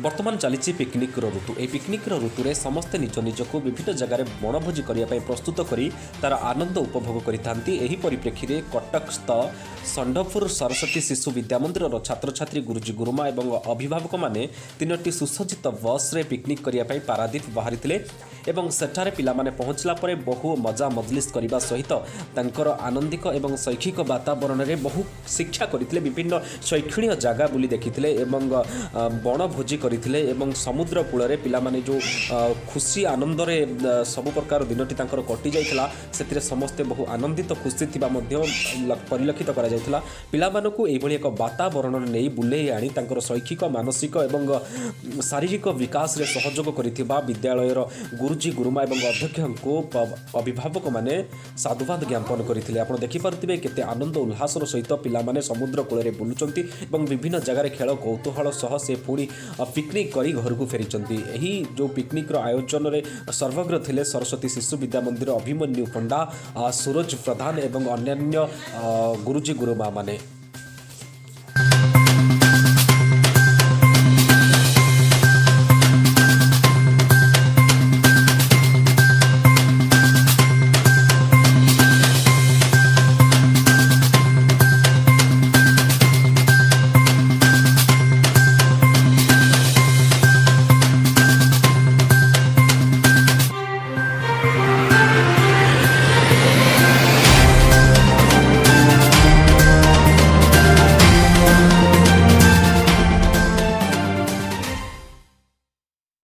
बर्तमान चली पिकनिक ऋतु। ये पिकनिक ऋतु में समस्ते निज निजक विभिन्न जगार बणभोजी करने प्रस्तुत कर तार आनंद उपभोग करी परिप्रेक्षी में कटकस्थ षंडपुर सरस्वती शिशु विद्या मंदिर छात्र छात्री गुरुजी गुरुमा और अभिभावक मैंने 3टी सुसज्जित बस रे पिकनिक करने पारादीप बाहरी एवं सेठारे पिलामाने पहुँचला परे बहु मजा मजलिस करने सहित तांकर आनंदिक एवं शैक्षिक वातावरण में बहु शिक्षा करते विभिन्न शैक्षणिक जगह बुली देखिथिले एवं बणभोजी करथिले एवं समुद्र कूल पिलामाने जो खुशी आनंद रे सब प्रकार दिनटी तांकर कटि जाइथिला सेतिरे समस्ते बहु आनंदित खुशी थिबा मध्य परिलक्षित करा जाइथिला। पिलामानकु एभली एक वातावरण नै बुलेई आनी तांकर शैक्षिक मानसिक एवं शारीरिक विकास रे सहयोग करिथिबा विद्यालयर गुरुजी गुरुमा एवं अध्यक्षको अभिभावक माने साधुवाद ज्ञापन करथिले। आपण देखि पारथिबे केते आनंद उल्लासर सहित पिलामाने समुद्र कूल रे बुलुचंती एवं विभिन्न जगार खेल कौतूहल सह से पुणी पिकनिक करी घर को फेरी। यही जो पिकनिक आयोजन में सर्वग्र थिले सरस्वती शिशु विद्या मंदिर अभिमन्यु पंडा सूरज प्रधान एवं अन्य गुरुजी गुरुमा माने।